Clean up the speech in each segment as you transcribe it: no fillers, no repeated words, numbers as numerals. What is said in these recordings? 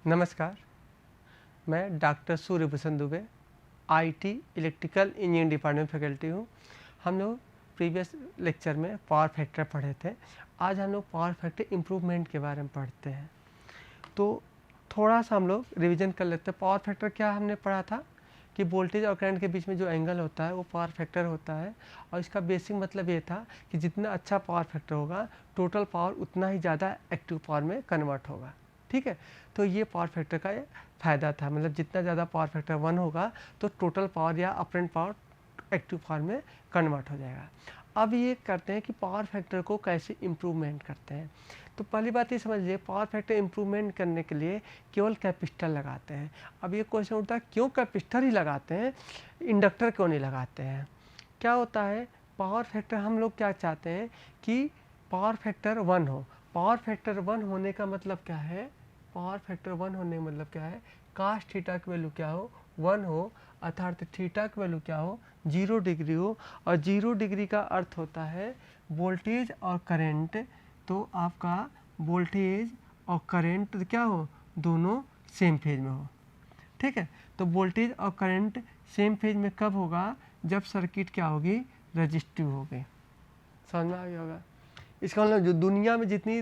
नमस्कार, मैं doctor Suryabhushan Dubey, IT electrical engineering department faculty हूँ। हम लोग प्रीवियस लेक्चर में पावर फैक्टर पढ़े थे। आज हम लोग पावर फैक्टर इम्प्रूवमेंट के बारे में पढ़ते हैं। तो थोड़ा सा हम लोग रिवीजन कर लेते हैं। पावर फैक्टर क्या हमने पढ़ा था कि वोल्टेज और करंट के बीच में जो एंगल होता है वो पावर फैक्टर होता है। और इसका बेसिक मतलब ये था कि जितना अच्छा पावर फैक्टर होगा, टोटल पावर उतना ही ज़्यादा एक्टिव पावर में कन्वर्ट होगा। ठीक है, तो ये पावर फैक्टर का फ़ायदा था। मतलब जितना ज़्यादा पावर फैक्टर 1 होगा तो टोटल पावर या अपरेंट पावर एक्टिव पावर में कन्वर्ट हो जाएगा। अब ये करते हैं कि पावर फैक्टर को कैसे इम्प्रूवमेंट करते हैं। तो पहली बात ये समझ लीजिए, पावर फैक्टर इम्प्रूवमेंट करने के लिए केवल कैपेसिटर लगाते हैं। अब ये क्वेश्चन उठता है, क्यों कैपेसिटर ही लगाते हैं, इंडक्टर क्यों नहीं लगाते हैं? क्या होता है, पावर फैक्टर हम लोग क्या चाहते हैं कि पावर फैक्टर 1 हो। पावर फैक्टर 1 होने का मतलब क्या है? पावर फैक्टर 1 होने का मतलब क्या है? कास्ट थीटा की वैल्यू क्या हो? 1 हो, अर्थात थीटा की वैल्यू क्या हो? 0 डिग्री हो। और 0 डिग्री का अर्थ होता है वोल्टेज और करंट। तो आपका वोल्टेज और करंट क्या हो? दोनों सेम फेज में हो। ठीक है, तो वोल्टेज और करंट सेम फेज में कब होगा? जब सर्किट क्या होगी? रजिस्टिव होगी। समझ में आ गया होगा? इसका मतलब जो दुनिया में जितनी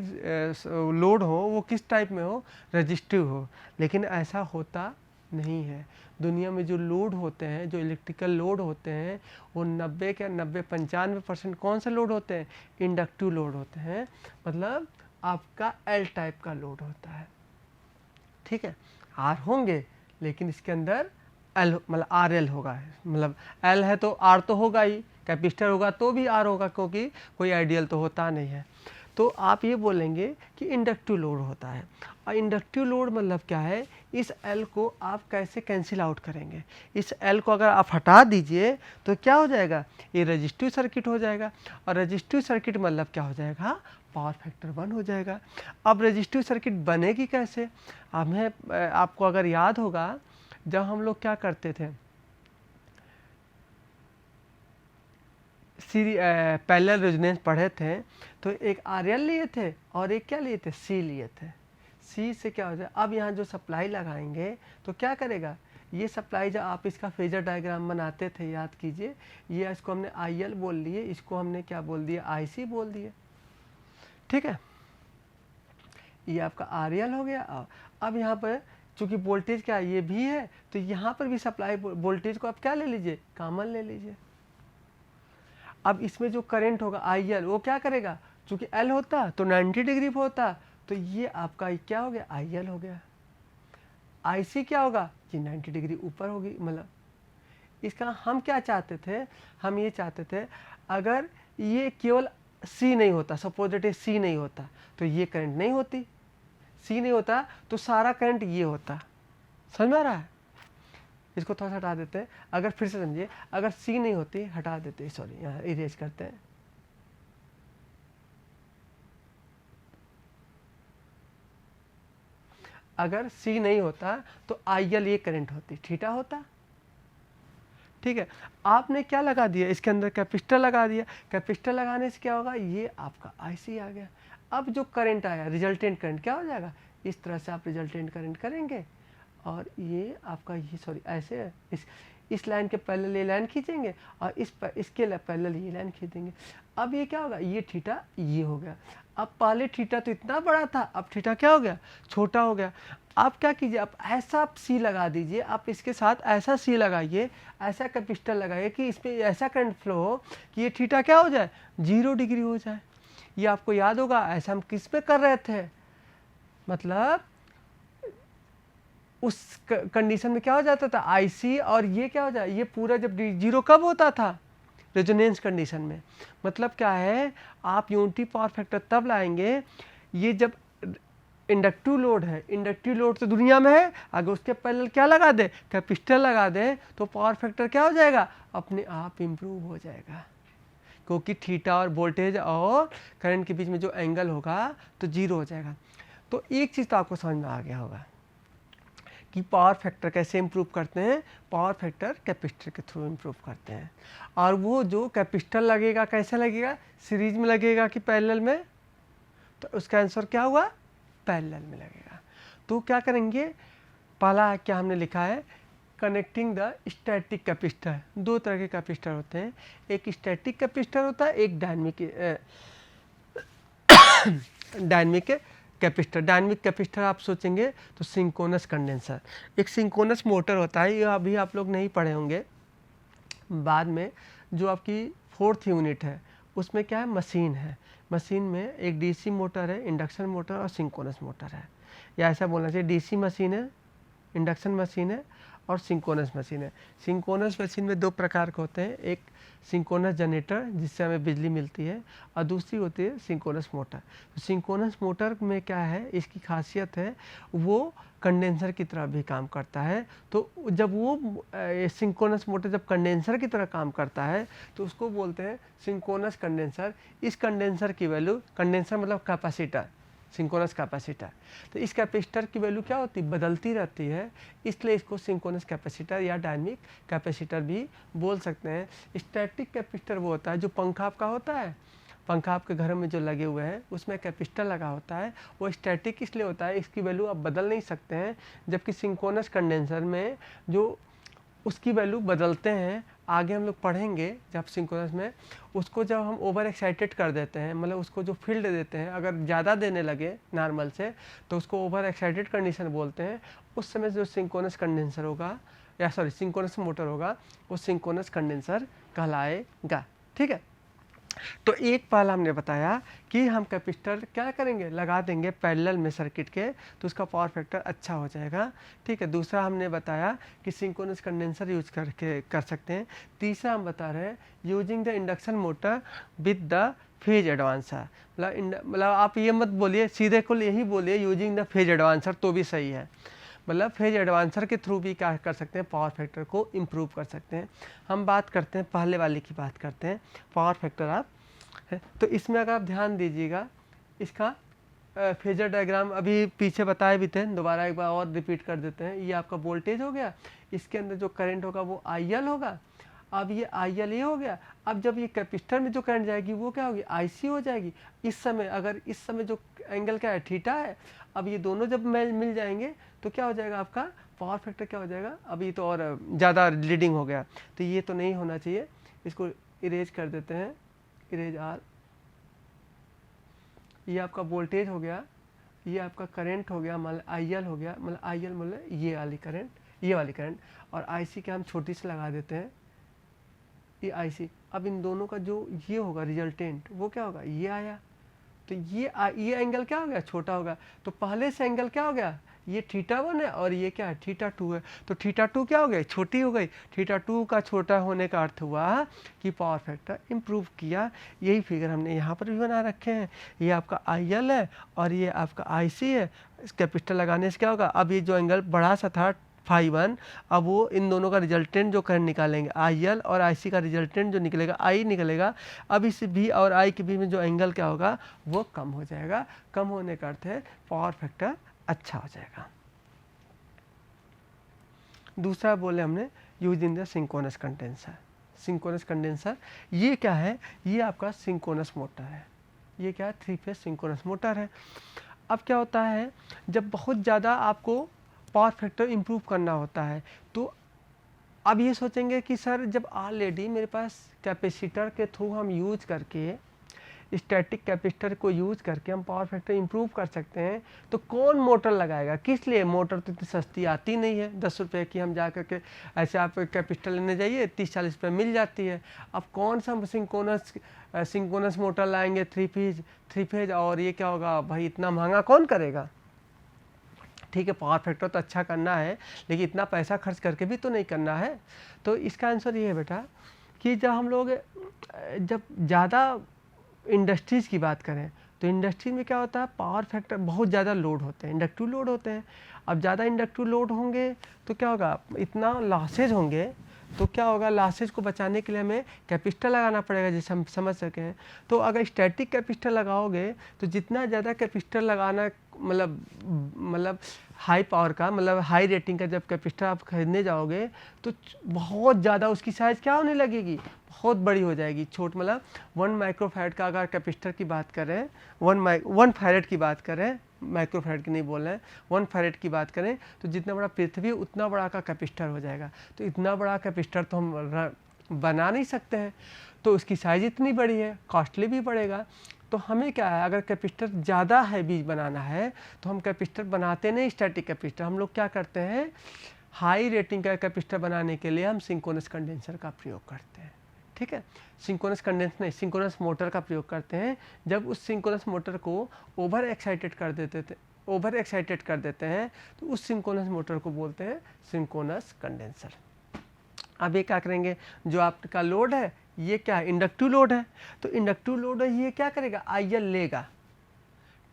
लोड हो वो किस टाइप में हो? रजिस्टिव हो। लेकिन ऐसा होता नहीं है। दुनिया में जो लोड होते हैं, जो इलेक्ट्रिकल लोड होते हैं, वो 95% कौन से लोड होते हैं? इंडक्टिव लोड होते हैं। मतलब आपका एल टाइप का लोड होता है। ठीक है, आर होंगे लेकिन इसके अंदर एल मतलब आर एल होगा। मतलब एल है तो आर तो होगा ही, कैपेसिटर होगा तो भी आर होगा, क्योंकि कोई आइडियल तो होता नहीं है। तो आप ये बोलेंगे कि इंडक्टिव लोड होता है। और इंडक्टिव लोड मतलब क्या है? इस एल को आप कैसे कैंसिल आउट करेंगे? इस एल को अगर आप हटा दीजिए तो क्या हो जाएगा? ये रजिस्टिव सर्किट हो जाएगा। और रजिस्टिव सर्किट मतलब क्या हो जाएगा? पावर फैक्टर 1 हो जाएगा। अब रजिस्टिव सर्किट बनेगी कैसे? आपको अगर याद होगा, जब हम लोग क्या करते थे, पैरेलल रेजोनेंस पढ़े थे, तो एक आरएल लिए थे और एक क्या लिए थे? सी लिए थे। सी से क्या हो जाए? अब यहाँ जो सप्लाई लगाएंगे तो क्या करेगा? ये सप्लाई, जब आप इसका फेजर डायग्राम बनाते थे, याद कीजिए, ये इसको हमने आईएल बोल लिए, इसको हमने क्या बोल दिया? आईसी बोल दिए। ठीक है, ये आपका आरएल हो गया। अब यहाँ पर चूंकि वोल्टेज क्या ये भी है, तो यहाँ पर भी सप्लाई वोल्टेज को आप क्या ले लीजिए? कॉमन ले लीजिए। अब इसमें जो करंट होगा आईएल, वो क्या करेगा? चूंकि एल होता तो 90 डिग्री पे होता, तो ये आपका क्या हो गया? आईएल हो गया। आईसी क्या होगा? ये 90 डिग्री ऊपर होगी। मतलब इसका हम क्या चाहते थे? हम ये चाहते थे, अगर ये केवल सी नहीं होता, सपोज दैट सी नहीं होता, तो ये करंट नहीं होती। सी नहीं होता तो सारा करंट ये होता। समझ में आ रहा है? इसको थोड़ा सा हटा देते हैं। अगर फिर से समझिए, अगर सी नहीं होती, हटा देते, सॉरी यहाँ इरेज करते हैं। अगर सी नहीं होता तो आईएल ये करंट होती, थीटा होता। ठीक है, आपने क्या लगा दिया? इसके अंदर कैपेसिटर लगा दिया। कैपेसिटर लगाने से क्या होगा? ये आपका आईसी आ गया। अब जो करंट आया, रिजल्टेंट करंट क्या हो जाएगा? इस तरह से आप रिजल्टेंट करंट करेंगे और ये आपका ये सॉरी ऐसे इस लाइन के पैरेलल ये लाइन खींचेंगे और इसके पैरेलल ये लाइन खींचेंगे। अब ये क्या होगा? ये थीटा ये हो गया। अब पहले थीटा तो इतना बड़ा था, अब थीटा क्या हो गया? छोटा हो गया। आप क्या कीजिए? आप ऐसा सी लगा दीजिए, आप इसके साथ ऐसा सी लगाइए, ऐसा कैपेसिटर लगाइए कि इसमें ऐसा करंट फ्लो हो कि ये थीटा क्या हो जाए? 0 डिग्री हो जाए। ये आपको याद होगा, ऐसा हम किस पे कर रहे थे? मतलब उस कंडीशन में क्या हो जाता था? आईसी और ये क्या हो जाए? ये पूरा जब 0 कब होता था? रेजोनेंस कंडीशन में। मतलब क्या है? आप यूनिटी पावर फैक्टर तब लाएंगे, ये जब इंडक्टिव लोड है, इंडक्टिव लोड तो दुनिया में है, अगर उसके पैरेलल क्या लगा दे? कैपेसिटर लगा दे, तो पावर फैक्टर क्या हो जाएगा? अपने आप इम्प्रूव हो जाएगा, क्योंकि थीटा और वोल्टेज और करंट के बीच में जो एंगल होगा तो 0 हो जाएगा। तो एक चीज़ तो आपको समझ में आ गया होगा कि पावर फैक्टर कैसे इम्प्रूव करते हैं। पावर फैक्टर कैपेसिटर के थ्रू इम्प्रूव करते हैं। और वो जो कैपेसिटर लगेगा कैसे लगेगा? सीरीज में लगेगा कि पैरेलल में? तो उसका आंसर क्या हुआ? पैरेलल में लगेगा। तो क्या करेंगे, पहला क्या हमने लिखा है, कनेक्टिंग द स्टैटिक कैपेसिटर। दो तरह के कैपेसिटर होते हैं, एक स्टैटिक कैपेसिटर होता है, एक डायनेमिक कैपेसिटर। डायनेमिक कैपेसिटर आप सोचेंगे तो सिंक्रोनस कंडेंसर, एक सिंक्रोनस मोटर होता है, ये अभी आप लोग नहीं पढ़े होंगे, बाद में जो आपकी 4th यूनिट है उसमें क्या है, मशीन है, मशीन में एक डीसी मोटर है, इंडक्शन मोटर और सिंक्रोनस मोटर है, या ऐसा बोलना चाहिए डीसी मशीन है, इंडक्शन मशीन है और सिंक्रोनस मशीन है। सिंक्रोनस मशीन में दो प्रकार के होते हैं, एक सिंक्रोनस जनरेटर जिससे हमें बिजली मिलती है और दूसरी होती है सिंक्रोनस मोटर। तो सिंक्रोनस मोटर में क्या है, इसकी खासियत है वो कंडेंसर की तरह भी काम करता है। तो जब वो सिंक्रोनस मोटर जब कंडेंसर की तरह काम करता है तो उसको बोलते हैं सिंक्रोनस कंडेंसर। इस कंडेंसर की वैल्यू, कंडेंसर मतलब कैपेसिटर, सिंक्रोनस कैपेसिटर, तो इस कैपेसिटर की वैल्यू क्या होती है, बदलती रहती है, इसलिए इसको सिंक्रोनस कैपेसिटर या डायनेमिक कैपेसिटर भी बोल सकते हैं। स्टैटिक कैपेसिटर वो होता है जो पंखा आपका होता है, पंखा आपके घर में जो लगे हुए हैं उसमें कैपेसिटर लगा होता है, वो स्टैटिक इसलिए होता है इसकी वैल्यू आप बदल नहीं सकते हैं, जबकि सिंक्रोनस कंडेंसर में जो उसकी वैल्यू बदलते हैं, आगे हम लोग पढ़ेंगे जब सिंक्रोनस में, उसको जब हम ओवर एक्साइटेड कर देते हैं, मतलब उसको जो फील्ड देते हैं अगर ज़्यादा देने लगे नॉर्मल से तो उसको ओवर एक्साइटेड कंडीशन बोलते हैं। उस समय जो सिंक्रोनस कंडेंसर होगा, या सॉरी सिंक्रोनस मोटर होगा, वो सिंक्रोनस कंडेंसर कहलाएगा। ठीक है, तो एक पहला हमने बताया कि हम कैपेसिटर क्या करेंगे, लगा देंगे पैरेलल में सर्किट के, तो उसका पावर फैक्टर अच्छा हो जाएगा। ठीक है, दूसरा हमने बताया कि सिंक्रोनस कंडेंसर यूज करके कर सकते हैं। तीसरा हम बता रहे हैं using the induction motor with the phase advancer, मतलब आप ये मत बोलिए, सीधे को यही बोलिए यूजिंग द फेज एडवांसर तो भी सही है, मतलब फेज एडवांसर के थ्रू भी क्या कर सकते हैं, पावर फैक्टर को इम्प्रूव कर सकते हैं। हम बात करते हैं पहले वाले की बात करते हैं, पावर फैक्टर आप है। तो इसमें अगर आप ध्यान दीजिएगा, इसका फेजर डायग्राम अभी पीछे बताए भी थे, दोबारा एक बार और रिपीट कर देते हैं। ये आपका वोल्टेज हो गया, इसके अंदर जो करंट होगा वो IL होगा, अब ये IL ये हो गया। अब जब ये कैपेसिटर में जो करंट जाएगी वो क्या होगी, IC हो जाएगी। इस समय अगर इस समय जो एंगल क्या है, थीटा है, अब ये दोनों जब मिल जाएंगे तो क्या हो जाएगा, आपका पावर फैक्टर क्या हो जाएगा, अभी तो और ज़्यादा लीडिंग हो गया, तो ये तो नहीं होना चाहिए, इसको इरेज कर देते हैं, इरेज R। ये आपका वोल्टेज हो गया, ये आपका करंट हो गया, मतलब IL हो गया, मतलब IL मतलब ये वाली करंट, ये वाली करंट, और IC के हम छोटी से लगा देते हैं, ये IC। अब इन दोनों का जो ये होगा रिजल्टेंट वो क्या होगा, ये आया, तो ये एंगल क्या हो गया, छोटा होगा। तो पहले से एंगल क्या हो गया, ये θ1 है और ये क्या है, θ2 है, तो θ2 क्या हो गई, छोटी हो गई। θ2 का छोटा होने का अर्थ हुआ कि पावर फैक्टर इम्प्रूव किया। यही फिगर हमने यहाँ पर भी बना रखे हैं, ये आपका IL है और ये आपका IC है। इस कैपेसिटर लगाने से क्या होगा, अब ये जो एंगल बड़ा सा था φ1, अब वो इन दोनों का रिजल्टेंट जो करंट निकालेंगे, IL और IC का रिजल्टेंट जो निकलेगा I निकलेगा। अब इस B और I के बीच में जो एंगल क्या होगा वो कम हो जाएगा, कम होने का अर्थ है पावर फैक्टर अच्छा हो जाएगा। दूसरा बोले हमने using the synchronous condenser. Synchronous condenser ये क्या है, ये आपका सिंक्रोनस मोटर है, ये क्या है, 3 फेज सिंक्रोनस मोटर है। अब क्या होता है, जब बहुत ज़्यादा आपको पावर फैक्टर इम्प्रूव करना होता है, तो अब ये सोचेंगे कि सर जब ऑलरेडी मेरे पास कैपेसिटर के थ्रू हम यूज करके, स्टैटिक कैपेसिटर को यूज करके हम पावर फैक्टर इम्प्रूव कर सकते हैं, तो कौन मोटर लगाएगा, किस लिए, मोटर तो इतनी सस्ती आती नहीं है, 10 रुपये की हम जा करके ऐसे आप कैपेसिटर लेने जाइए 30-40 रुपये मिल जाती है। अब कौन सा सिंक्रोनस मोटर लाएंगे, 3 फेज, और ये क्या होगा भाई, इतना महंगा कौन करेगा। ठीक है, पावर फैक्टर तो अच्छा करना है, लेकिन इतना पैसा खर्च करके भी तो नहीं करना है। तो इसका आंसर ये है बेटा कि जब हम लोग जब ज़्यादा इंडस्ट्रीज़ की बात करें, तो इंडस्ट्री में क्या होता है, पावर फैक्टर बहुत ज़्यादा लोड होते हैं, इंडक्टिव लोड होते हैं। अब ज़्यादा इंडक्टिव लोड होंगे तो क्या होगा, इतना लॉसेज होंगे, तो क्या होगा, लॉसेज को बचाने के लिए हमें कैपेसिटर लगाना पड़ेगा, जैसे हम समझ सकें। तो अगर स्टैटिक कैपेसिटर लगाओगे तो जितना ज़्यादा कैपेसिटर लगाना, मतलब हाई पावर का, मतलब हाई रेटिंग का जब कैपेसिटर आप खरीदने जाओगे तो बहुत ज़्यादा उसकी साइज़ क्या होने लगेगी, बहुत बड़ी हो जाएगी। छोट मतलब 1 माइक्रोफैरड का अगर कैपेसिटर की बात करें, 1 फैरड की बात करें, माइक्रो फैरेड की नहीं बोल रहे हैं, 1 फैरेड की बात करें तो जितना बड़ा पृथ्वी उतना बड़ा का कैपेसिटर हो जाएगा। तो इतना बड़ा कैपेसिटर तो हम बना नहीं सकते हैं, तो उसकी साइज़ इतनी बड़ी है, कॉस्टली भी पड़ेगा। तो हमें क्या है, अगर कैपेसिटर ज़्यादा हैवी बनाना है तो हम कैपेसिटर बनाते नहीं स्टैटिक कैपेसिटर, हम लोग क्या करते हैं, हाई रेटिंग का कैपेसिटर बनाने के लिए हम सिंक्रोनस कंडेंसर का प्रयोग करते हैं। ठीक है, सिंक्रोनस कंडेंसर नहीं, सिंक्रोनस मोटर का प्रयोग करते हैं। जब उस सिंक्रोनस मोटर को ओवर एक्साइटेड कर देते हैं तो उस सिंक्रोनस मोटर को बोलते हैं सिंक्रोनस कंडेंसर। अब ये क्या करेंगे, जो आपका लोड है ये क्या है, इंडक्टिव लोड है, तो इंडक्टिव लोड है ये क्या करेगा, IL लेगा।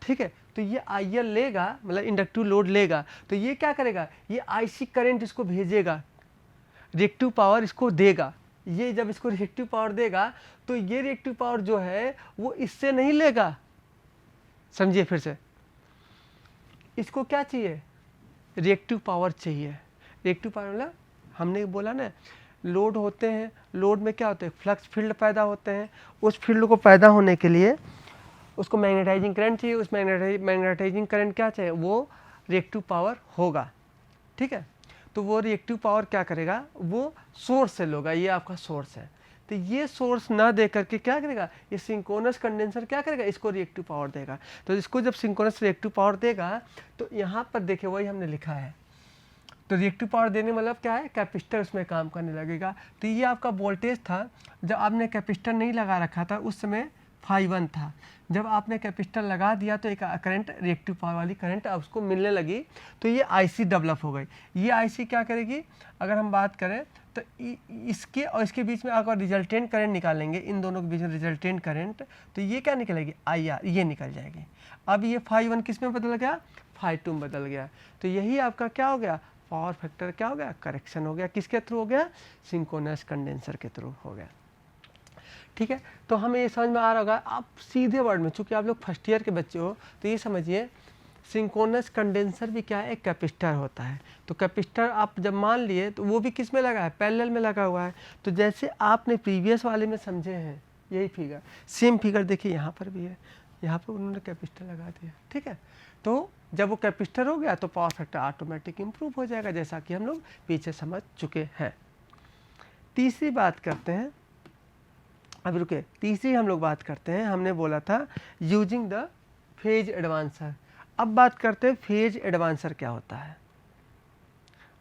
ठीक है, तो ये IL लेगा, मतलब इंडक्टिव लोड लेगा, तो ये क्या करेगा, ये IC करंट इसको भेजेगा, रिएक्टिव पावर इसको देगा। ये जब इसको रिएक्टिव पावर देगा तो ये रिएक्टिव पावर जो है वो इससे नहीं लेगा। समझिए फिर से, इसको क्या चाहिए, रिएक्टिव पावर चाहिए। रिएक्टिव पावर मतलब हमने बोला ना, लोड होते हैं, लोड में क्या होते हैं, फ्लक्स फील्ड पैदा होते हैं। उस फील्ड को पैदा होने के लिए उसको मैग्नेटाइजिंग करंट चाहिए। उस मैग्नेटाइजिंग करंट क्या चाहिए, वो रिएक्टिव पावर होगा। ठीक है, तो वो रिएक्टिव पावर क्या करेगा, वो सोर्स से लोगा। ये आपका सोर्स है, तो ये सोर्स ना दे करके क्या करेगा, ये सिंक्रोनस कंडेंसर क्या करेगा, इसको रिएक्टिव पावर देगा। तो इसको जब सिंक्रोनस रिएक्टिव पावर देगा तो यहाँ पर देखिए वही हमने लिखा है, तो रिएक्टिव पावर देने मतलब क्या है, कैपेसिटर उसमें काम करने लगेगा। तो ये आपका वोल्टेज था, जब आपने कैपेसिटर नहीं लगा रखा था उस समय φ1 था। जब आपने कैपेसिटर लगा दिया तो एक करंट, रिएक्टिव पावर वाली करंट अब उसको मिलने लगी, तो ये IC डेवलप हो गई। ये IC क्या करेगी, अगर हम बात करें तो इसके और इसके बीच में अगर रिजल्टेंट करंट निकालेंगे, इन दोनों के बीच में रिजल्टेंट करंट, तो ये क्या निकलेगी, IR, ये निकल जाएगी। अब ये φ1 किस में बदल गया, φ2 में बदल गया। तो यही आपका क्या हो गया, पावर फैक्टर क्या हो गया, करेक्शन हो गया। किसके थ्रू हो गया, सिंक्रोनस कंडेंसर के थ्रू हो गया। ठीक है, तो हमें ये समझ में आ रहा होगा। आप सीधे वर्ड में, चूंकि आप लोग फर्स्ट ईयर के बच्चे हो, तो ये समझिए सिंक्रोनस कंडेंसर भी क्या है, एक कैपेसिटर होता है। तो कैपेसिटर आप जब मान लिए तो वो भी किस में लगा है, पैरेलल में लगा हुआ है। तो जैसे आपने प्रीवियस वाले में समझे हैं यही फिगर, सेम फिगर देखिए यहाँ पर भी है, यहाँ पर उन्होंने कैपेसिटर लगा दिया। ठीक है, तो जब वो कैपेसिटर हो गया तो पावर फैक्टर ऑटोमेटिक इम्प्रूव हो जाएगा, जैसा कि हम लोग पीछे समझ चुके हैं। तीसरी बात करते हैं, अब रुके, तीसरी हम लोग बात करते हैं, हमने बोला था यूजिंग द फेज एडवांसर। अब बात करते हैं फेज एडवांसर क्या होता है।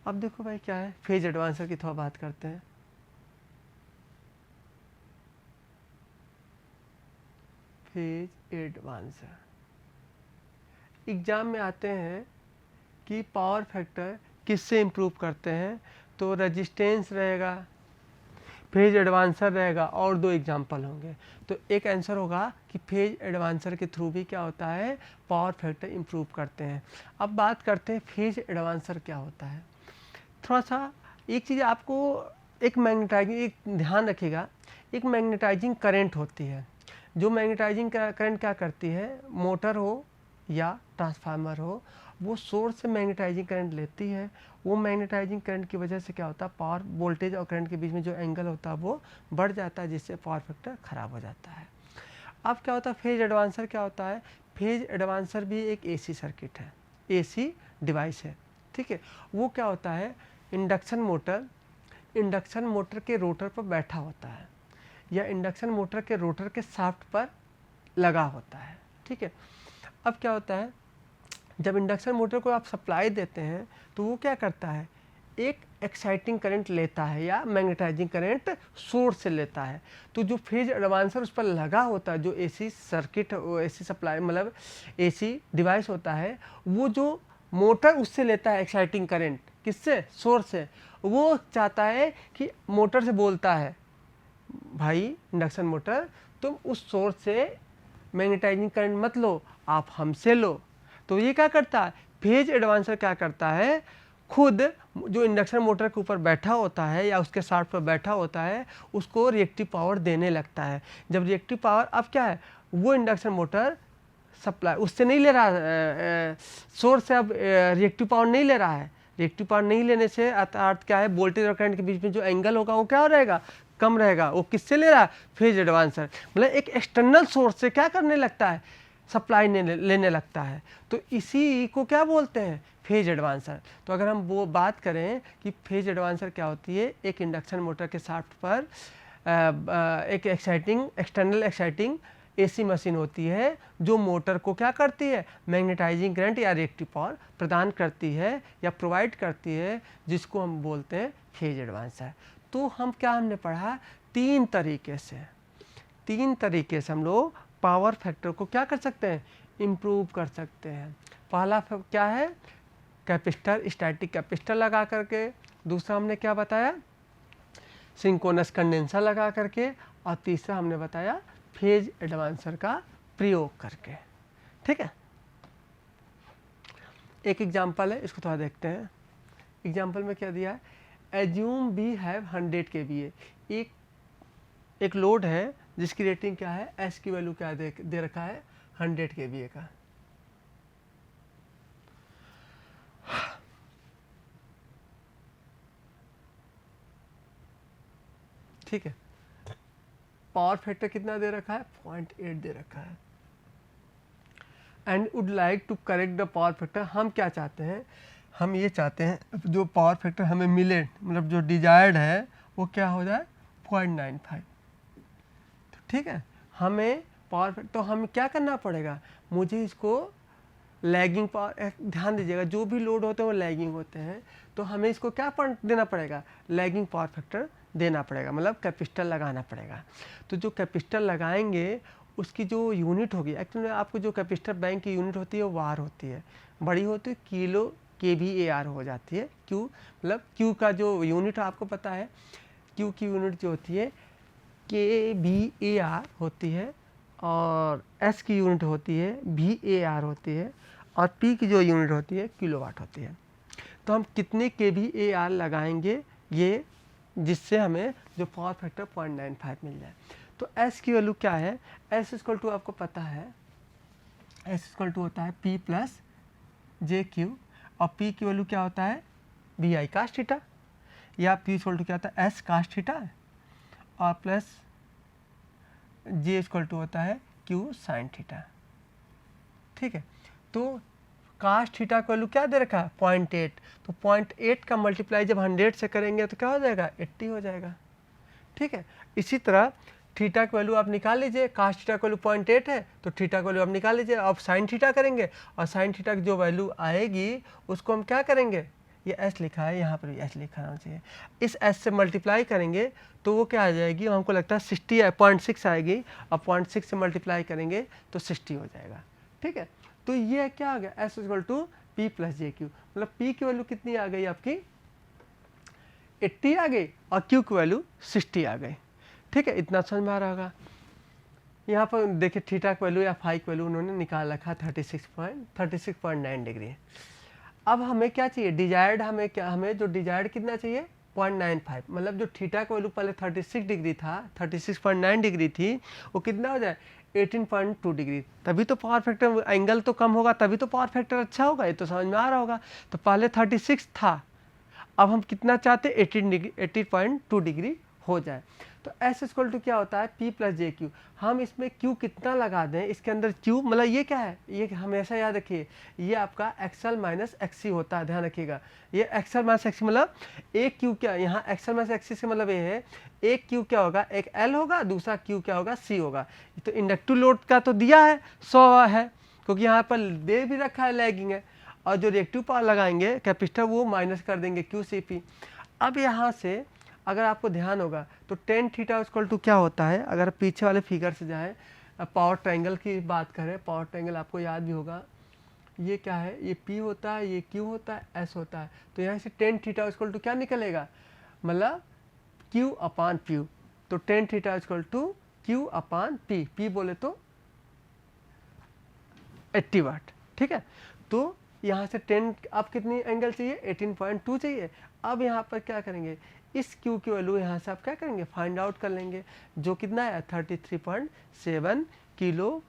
अब देखो भाई क्या है, फेज एडवांसर की थोड़ा बात करते हैं। फेज एडवांसर एग्जाम में आते हैं कि पावर फैक्टर किससे इम्प्रूव करते हैं, तो रेजिस्टेंस रहेगा, फेज एडवांसर रहेगा, और 2 एग्जाम्पल होंगे। तो एक आंसर होगा कि फेज एडवांसर के थ्रू भी क्या होता है, पावर फैक्टर इम्प्रूव करते हैं। अब बात करते हैं फेज एडवांसर क्या होता है। थोड़ा सा एक चीज़ आपको, एक मैग्नेटाइजिंग, एक ध्यान रखिएगा, एक मैग्नेटाइजिंग करंट होती है। जो मैग्नेटाइजिंग करंट क्या करती है, मोटर हो या ट्रांसफार्मर हो, वो सोर्स से मैग्नेटाइजिंग करंट लेती है। वो मैग्नेटाइजिंग करंट की वजह से क्या होता है, पावर वोल्टेज और करंट के बीच में जो एंगल होता है वो बढ़ जाता है, जिससे पावर फैक्टर खराब हो जाता है। अब क्या होता है, फेज एडवांसर क्या होता है, फेज एडवांसर भी एक AC सर्किट है, AC डिवाइस है। ठीक है, वो क्या होता है, इंडक्शन मोटर के रोटर पर बैठा होता है, या इंडक्शन मोटर के रोटर के शाफ्ट पर लगा होता है। ठीक है, अब क्या होता है, जब इंडक्शन मोटर को आप सप्लाई देते हैं तो वो क्या करता है, एक एक्साइटिंग करंट लेता है या मैग्नेटाइजिंग करंट सोर्स से लेता है। तो जो फेज एडवांसर उस पर लगा होता है, जो AC सर्किट, AC सप्लाई मतलब AC डिवाइस होता है, वो जो मोटर उससे लेता है एक्साइटिंग करंट, किससे, सोर्स से। वो चाहता है कि मोटर से बोलता है, भाई इंडक्शन मोटर तुम उस सोर्स से मैग्नेटाइजिंग करंट मत लो, आप हमसे लो। तो ये क्या करता है, फेज एडवांसर क्या करता है, खुद जो इंडक्शन मोटर के ऊपर बैठा होता है या उसके शाफ्ट पर बैठा होता है, उसको रिएक्टिव पावर देने लगता है। जब रिएक्टिव पावर, अब क्या है, वो इंडक्शन मोटर सप्लाई उससे नहीं ले रहा, सोर्स से अब रिएक्टिव पावर नहीं ले रहा है। रिएक्टिव पावर नहीं लेने से अर्थ क्या है, वोल्टेज और करंट के बीच में जो एंगल होगा वो क्या हो रहेगा, कम रहेगा। वो किससे ले रहा है, फेज एडवांसर, मतलब एक एक्सटर्नल सोर्स से क्या करने लगता है, सप्लाई लेने लगता है। तो इसी को क्या बोलते हैं, फेज एडवांसर। तो अगर हम वो बात करें कि फेज एडवांसर क्या होती है, एक इंडक्शन मोटर के शाफ्ट पर एक एक्सटर्नल एक्साइटिंग एसी मशीन होती है जो मोटर को क्या करती है, मैग्नेटाइजिंग करंट या रिएक्टिव पावर प्रदान करती है या प्रोवाइड करती है, जिसको हम बोलते हैं फेज एडवांसर। तो हमने पढ़ा तीन तरीके से हम लोग पावर फैक्टर को क्या कर सकते हैं, इम्प्रूव कर सकते हैं। पहला क्या है, कैपेसिटर, स्टैटिक कैपेसिटर लगा करके। दूसरा हमने क्या बताया, सिंक्रोनस कंडेंसर लगा करके। और तीसरा हमने बताया फेज एडवांसर का प्रयोग करके। ठीक है, एक एग्जांपल है, इसको थोड़ा देखते हैं। एग्जांपल में क्या दिया है, एज्यूम वी हैव 100 kVA। एक लोड है जिसकी रेटिंग क्या है, एस की वैल्यू क्या दे रखा है, 100 kVA का। ठीक है, पावर फैक्टर कितना दे रखा है, 0.8 दे रखा है। And would like to correct the power factor. हम क्या चाहते हैं, हम ये चाहते हैं जो पावर फैक्टर हमें मिले, मतलब जो डिजायर्ड है वो क्या हो जाए, 0.95। तो ठीक है, हमें पावर फैक्टर, तो हमें क्या करना पड़ेगा, मुझे इसको लैगिंग पावर, ध्यान दीजिएगा जो भी लोड होते हैं वो लैगिंग होते हैं, तो हमें इसको क्या देना पड़ेगा, लैगिंग पावर फैक्टर देना पड़ेगा, मतलब कैपेसिटर लगाना पड़ेगा। तो जो कैपेसिटर लगाएंगे उसकी जो यूनिट होगी, एक्चुअली आपको जो कैपेसिटर बैंक की यूनिट होती है वो वार होती है, बड़ी होती है किलो kVAR हो जाती है। क्यू मतलब क्यू का जो यूनिट आपको पता है, क्यू की यूनिट जो होती है kVAR होती है, और एस की यूनिट होती है VAR होती है, और पी की जो यूनिट होती है किलोवाट होती है। तो हम कितने kVAR लगाएंगे ये, जिससे हमें जो पावर फैक्टर 0.95 मिल जाए। तो एस की वैल्यू क्या है, एस इक्वल टू आपको पता है, एस इक्वल टू होता है P प्लस जे क्यू, और P की वैल्यू क्या होता है, बी आई कास्ट थीटा, या P इक्वल टू क्या होता है, एस कास्ट थीटा, और प्लस जे इक्वल टू होता है क्यू साइन थीटा। ठीक है, तो कास्ट थीटा का वैल्यू क्या दे रखा है, 0.8। तो 0.8 का मल्टीप्लाई जब 100 से करेंगे तो क्या हो जाएगा, 80 हो जाएगा। ठीक है, इसी तरह थीटा की वैल्यू आप निकाल लीजिए, कास्ट थीटा का वैल्यू 0.8 है तो थीटा का वैल्यू आप निकाल लीजिए। अब साइन थीटा करेंगे, और साइन थीटा की जो वैल्यू आएगी उसको हम क्या करेंगे, ये एस लिखा है, यहाँ पर भी एस लिखा होना चाहिए, इस एस से मल्टीप्लाई करेंगे तो वो क्या आ जाएगी, हमको लगता है 60.6 आएगी, और 0.6 से मल्टीप्लाई करेंगे तो 60 हो जाएगा। ठीक है, तो ये क्या आ गया, S equal to P plus J Q, मतलब पी की वैल्यू कितनी आ गई आपकी, 80 आ गई, और क्यू की वैल्यू 60 आ गई। ठीक है, इतना समझ में आ रहा होगा। यहाँ पर देखिए थीटा की वैल्यू या फाई की वैल्यू उन्होंने निकाल रखा 36.9 डिग्री। अब हमें क्या चाहिए, डिजायर्ड, हमें जो डिजायर्ड कितना चाहिए, 0.95, मतलब जो थीटा का वैल्यू पहले 36 डिग्री था, 36.9 डिग्री थी, वो कितना हो जाए, 18.2 डिग्री। तभी तो पावर फैक्टर, एंगल तो कम होगा तभी तो पावर फैक्टर अच्छा होगा, ये तो समझ में आ रहा होगा। तो पहले 36 था, अब हम कितना चाहते, 18.2 डिग्री हो जाए। तो एस इक्वल टू क्या होता है, पी प्लस जे क्यू। हम इसमें क्यू कितना लगा दें, इसके अंदर क्यू मतलब ये क्या है, ये हमेशा याद रखिए, ये आपका एक्सएल माइनस एक्सी होता है, ध्यान रखिएगा। ये एक्सएल माइनस एक्सी मतलब एक क्यू क्या, यहाँ एक्सएल माइनस एक्सी से मतलब ये है, एक क्यू क्या होगा, एक एल होगा, दूसरा क्यू क्या होगा, सी होगा। तो इंडक्टिव लोड का तो दिया है 100 है, क्योंकि यहाँ पर दे भी रखा है लैगिंग है, और जो रिएक्टिव पावर लगाएंगे कैपेसिटर वो माइनस कर देंगे क्यू सी पी। अब यहाँ से अगर आपको ध्यान होगा तो टेन थीटा इक्वल टू क्या होता है, अगर पीछे वाले फिगर से जाए, पावर ट्रायंगल की बात करें, पावर ट्रायंगल आपको याद भी होगा, ये क्या है, ये P होता है, ये Q होता है, S होता है। तो यहाँ से टेन थीटा इक्वल टू क्या निकलेगा, मतलब Q अपान P। तो tan theta equal to Q upon P, P बोले तो 80 वाट। ठीक है, तो यहाँ से 10, अब कितनी एंगल चाहिए, 18.2 चाहिए। अब यहाँ पर क्या करेंगे, इस Q की वैल्यू यहाँ से आप क्या करेंगे, फाइंड आउट कर लेंगे, जो कितना है 33.7 किलो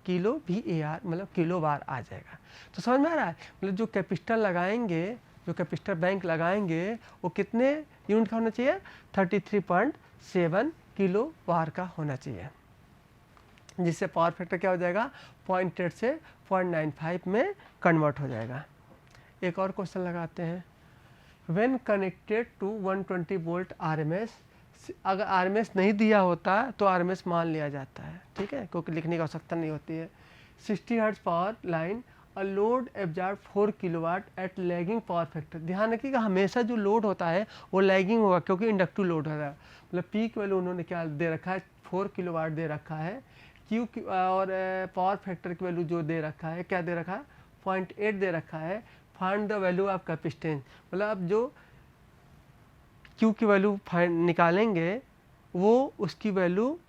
VAR, मतलब किलो वार आ जाएगा। तो समझ में आ रहा है, मतलब जो कैपेसिटर लगाएंगे, जो कैपेसिटर बैंक लगाएंगे वो कितने यूनिट का होना चाहिए, 33.7 किलो वार का होना चाहिए। जिससे पावर फैक्टर क्या हो जाएगा 0.8 से 0.95 में कन्वर्ट हो जाएगा। एक और क्वेश्चन लगाते हैं, when connected to 120 volt RMS, अगर RMS नहीं दिया होता तो RMS मान लिया जाता है, ठीक है, क्योंकि लिखने की आवश्यकता नहीं होती है। 60 hertz power line, a load absorb 4 kilowatt at lagging power factor. ध्यान रखिएगा हमेशा जो लोड होता है वो लैगिंग होगा, क्योंकि इंडक्टिव लोड होता है। मतलब पीक वैल्यू उन्होंने क्या दे रखा है 4 किलोवाट दे रखा है, क्यू और पावर फैक्टर की वैल्यू जो दे रखा है क्या दे रखा है 0.8 दे रखा है। Find the value of capacitance, मतलब अब जो क्यू की वैल्यू निकालेंगे वो उसकी वैल्यू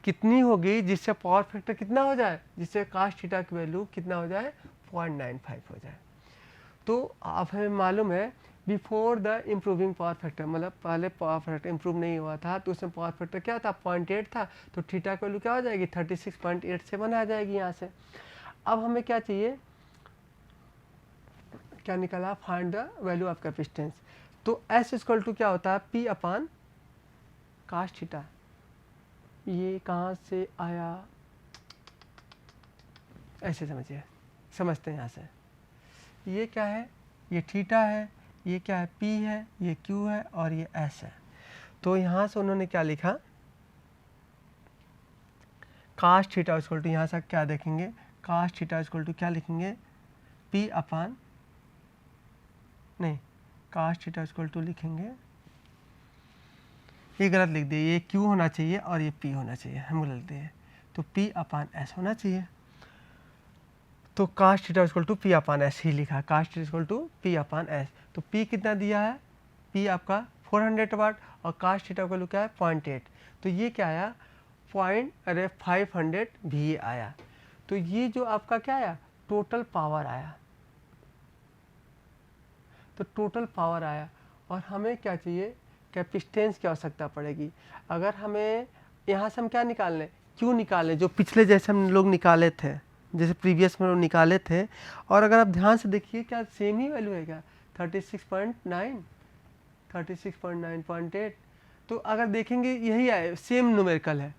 कितनी होगी जिससे पावर फैक्टर कितना हो जाए, जिससे कास्ट थीटा की वैल्यू कितना हो जाए 0.95 हो जाए। तो अब हमें मालूम है before the improving power factor, मतलब पहले पावर फैक्टर इम्प्रूव नहीं हुआ था तो उसमें पावर फैक्टर क्या था 0.8 था, तो थीटा की वैल्यू क्या हो जाएगी 36.87 आ जाएगी यहाँ से। अब हमें क्या चाहिए, क्या निकला, find the value of capacitance. तो एस इक्वल टू क्या होता है पी अपान कास्ट थीटा। ये कहाँ से आया, ऐसे समझिए, समझते हैं यहाँ से। ये क्या है, ये थीटा है, ये क्या है पी है, ये क्यू है और ये एस है। तो यहाँ से उन्होंने क्या लिखा, कास्ट थीटा इक्वल टू, यहाँ से क्या देखेंगे कास्ट थीटा इक्वल टू क्या लिखेंगे पी अपान, नहीं कास्ट थीटा इक्वल टू लिखेंगे, ये गलत लिख दिए, ये क्यू होना चाहिए और ये पी होना चाहिए, हम गलत दिए, तो पी अपान एस होना चाहिए। तो cos theta equal to P upon S ही लिखा, cos theta equal to P upon S. तो पी कितना दिया है, पी आपका 400 वाट और कास्ट थीटा इक्वल टू क्या है 0.8, तो ये क्या आया 500 भी आया। तो ये जो आपका क्या आया टोटल पावर आया, तो टोटल पावर आया। और हमें क्या चाहिए कैपेसिटेंस की आवश्यकता पड़ेगी। अगर हमें यहाँ से हम क्या निकाल लें, क्यों निकालें, जो पिछले जैसे हम लोग निकाले थे, जैसे प्रीवियस में लोग निकाले थे। और अगर आप ध्यान से देखिए क्या सेम ही वैल्यू है क्या 36.9 36.9.8, तो अगर देखेंगे यही है, सेम न्यूमेरिकल है,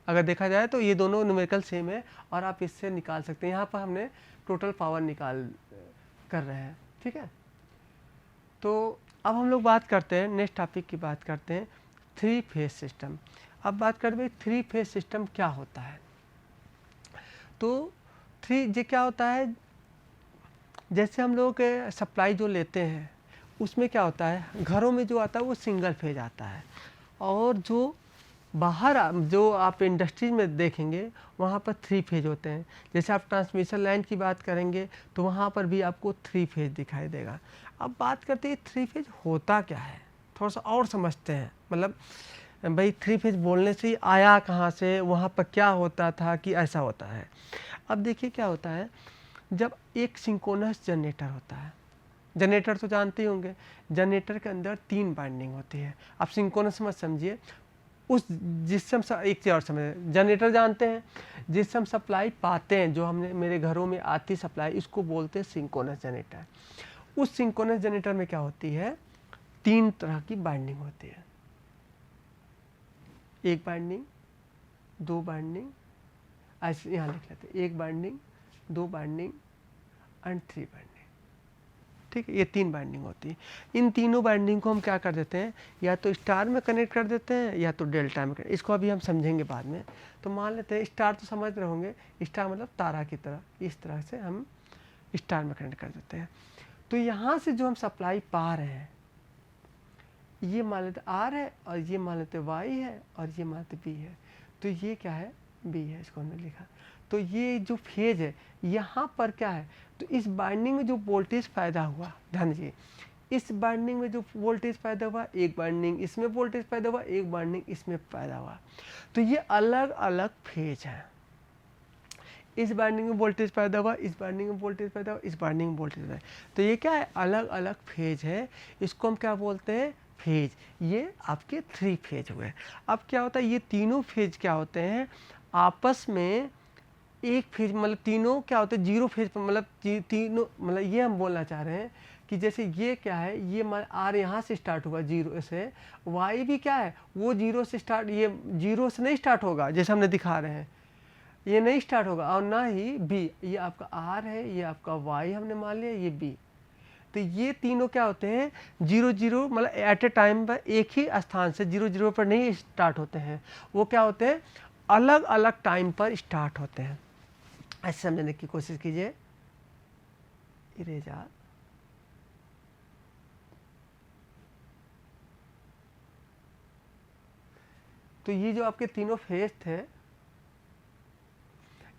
अगर देखा जाए तो ये दोनों न्यूमेरिकल सेम है और आप इससे निकाल सकते हैं। यहाँ पर हमने टोटल पावर निकाल कर रहे हैं, ठीक है। तो अब हम लोग बात करते हैं, नेक्स्ट टॉपिक की बात करते हैं 3 फेज सिस्टम। अब बात करते हैं 3 फेज सिस्टम क्या होता है। तो 3 ये क्या होता है, जैसे हम लोग सप्लाई जो लेते हैं उसमें क्या होता है, घरों में जो आता है वो सिंगल फेज आता है, और जो बाहर जो आप इंडस्ट्रीज में देखेंगे वहाँ पर 3 फेज होते हैं। जैसे आप ट्रांसमिशन लाइन की बात करेंगे तो वहाँ पर भी आपको 3 फेज दिखाई देगा। अब बात करते हैं 3 फेज होता क्या है, थोड़ा सा और समझते हैं, मतलब भाई 3 फेज बोलने से ही आया कहाँ से, वहाँ पर क्या होता था कि ऐसा होता है। अब देखिए क्या होता है, जब एक सिंक्रोनस जनरेटर होता है, जनरेटर तो जानते ही होंगे, जनरेटर के अंदर 3 वाइंडिंग होती है। आप सिंक्रोनस मत समझिए, उस जिससे हम एक चीज़ और समझ, जनरेटर जानते हैं, जिससे हम सप्लाई पाते हैं, जो हमने मेरे घरों में आती सप्लाई, इसको बोलते हैं सिंक्रोनस जनरेटर। उस सिंक्रोनस जनरेटर में क्या होती है 3 तरह की बाइंडिंग होती है, 1 बाइंडिंग, 2 बाइंडिंग, ऐसे यहाँ लिख लेते हैं 1 बाइंडिंग, 2 बाइंडिंग एंड 3 बाइंडिंग, ठीक है। ये 3 बाइंडिंग होती है। इन तीनों बाइंडिंग को हम क्या कर देते हैं, या तो स्टार में कनेक्ट कर देते हैं या तो डेल्टा में। इसको अभी हम समझेंगे बाद में। तो मान लेते हैं स्टार तो समझ रहे होंगे, स्टार मतलब तारा की तरह, इस तरह से हम स्टार में कनेक्ट कर देते हैं। तो यहाँ से जो हम सप्लाई पा रहे हैं, ये मान लेते आर है और ये मान लेते वाई है और ये मान लेते बी है। तो ये क्या है बी है, इसको हमने लिखा। तो ये जो फेज है यहाँ पर क्या है, तो इस बाइंडिंग में जो वोल्टेज पैदा हुआ, ध्यान दीजिए, इस बाइंडिंग में जो वोल्टेज पैदा हुआ, एक बाइंडिंग इसमें वोल्टेज पैदा हुआ, एक बाइंडिंग इसमें पैदा हुआ, तो ये अलग अलग फेज है। इस बाइंडिंग में वोल्टेज पैदा हुआ, इस बाइंडिंग में वोल्टेज पैदा हुआ, इस बाइंडिंग में वोल्टेज पैदा हुआ, तो ये क्या है अलग अलग फेज है। इसको हम क्या बोलते हैं फेज। ये आपके 3 फेज हुए। अब क्या होता है, ये तीनों फेज क्या होते हैं आपस में एक फेज, मतलब तीनों क्या होते हैं 0 फेज पर, मतलब तीनों, मतलब ये हम बोलना चाह रहे हैं कि जैसे ये क्या है, ये आर यहाँ से स्टार्ट हुआ 0 से, वाई भी क्या है वो 0 से स्टार्ट, ये 0 से नहीं स्टार्ट होगा जैसे हमने दिखा रहे हैं, ये नहीं स्टार्ट होगा, और ना ही बी। ये आपका आर है, ये आपका वाई हमने मान लिया, ये बी। तो ये तीनों क्या होते हैं, 0 0 मतलब एट ए टाइम पर एक ही स्थान से 0 0 पर नहीं स्टार्ट होते हैं, वो क्या होते हैं, अलग अलग टाइम पर स्टार्ट होते हैं। ऐसे समझने की कोशिश कीजिए। इरेजर तो ये जो आपके तीनों फेज थे,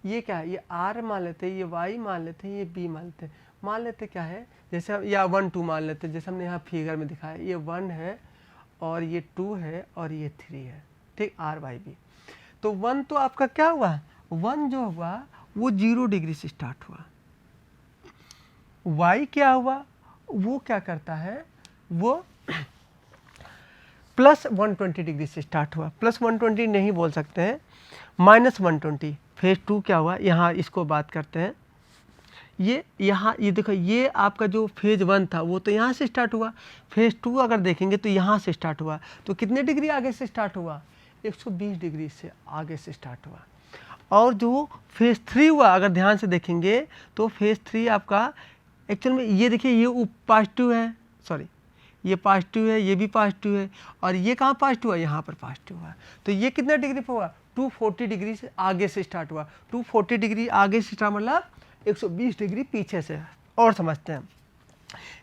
ये क्या है, ये आर मान लेते हैं, ये वाई मान लेते हैं, ये बी मान लेते हैं। मान लेते क्या है, जैसे हम या 1 2 मान लेते हैं, जैसे हमने यहाँ फिगर में दिखाया, ये 1 है और ये 2 है और ये 3 है, ठीक, आर वाई बी। तो 1 तो आपका क्या हुआ, 1 जो हुआ वो 0 डिग्री से स्टार्ट हुआ। वाई क्या हुआ, वो क्या करता है, वो प्लस 120 डिग्री से स्टार्ट हुआ। प्लस 120 नहीं बोल सकते हैं, माइनस 120। फेज 2 क्या हुआ, यहाँ इसको बात करते हैं। ये यहाँ ये देखो, ये आपका जो फेज 1 था वो तो यहाँ से स्टार्ट हुआ। फेज 2 अगर देखेंगे तो यहाँ से स्टार्ट हुआ, तो कितने डिग्री आगे से स्टार्ट हुआ, 120 डिग्री से आगे से स्टार्ट हुआ। और जो फेज 3 हुआ, अगर ध्यान से देखेंगे तो फेज 3 आपका एक्चुअल में ये देखिए, ये पॉजिटिव है, सॉरी ये पॉजिटिव है, ये भी पॉजिटिव है, और ये कहाँ पॉजिटिव हुआ, यहाँ पर पॉजिटिव हुआ। तो ये कितना डिग्री पर हुआ, 240 डिग्री से आगे से स्टार्ट हुआ। 240 डिग्री आगे से स्टार्ट मतलब 120 डिग्री पीछे से। और समझते हैं,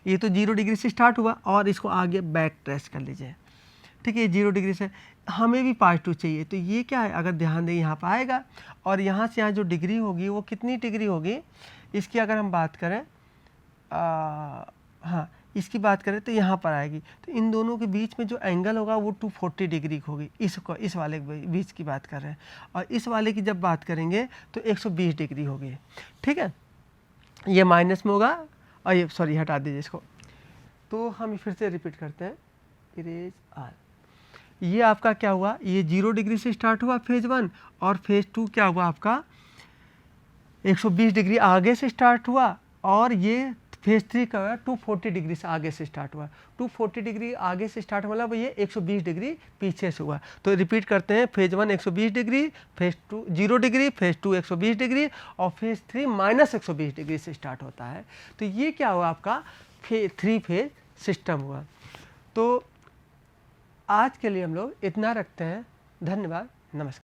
ये तो 0 डिग्री से स्टार्ट हुआ और इसको आगे बैक ट्रेस कर लीजिए, ठीक है। 0 डिग्री से हमें भी पॉजिटिव चाहिए, तो ये क्या है, अगर ध्यान दें यहाँ पर आएगा, और यहाँ से यहाँ जो डिग्री होगी वो कितनी डिग्री होगी, इसकी अगर हम बात करें, हाँ इसकी बात करें तो यहाँ पर आएगी। तो इन दोनों के बीच में जो एंगल होगा वो 240 डिग्री होगी। इसको, इस वाले के बीच की बात कर रहे हैं, और इस वाले की जब बात करेंगे तो 120 डिग्री होगी, ठीक है। ये माइनस में होगा, और ये सॉरी हटा दीजिए इसको। तो हम फिर से रिपीट करते हैं, इरेज आर। ये आपका क्या हुआ, ये 0 डिग्री से स्टार्ट हुआ फेज 1, और फेज 2 क्या हुआ आपका 120 डिग्री आगे से स्टार्ट हुआ, और ये फेज 3 का हुआ 240 डिग्री से आगे से स्टार्ट हुआ। 240 डिग्री आगे से स्टार्ट मतलब ये 120 डिग्री पीछे से हुआ। तो रिपीट करते हैं, phase 1 120 degree, phase 2 0 degree, phase 2 120 degree, और फेज 3 माइनस 120 डिग्री से स्टार्ट होता है। तो ये क्या हुआ आपका 3 फेज सिस्टम हुआ। तो आज के लिए हम लोग इतना रखते हैं। धन्यवाद, नमस्कार।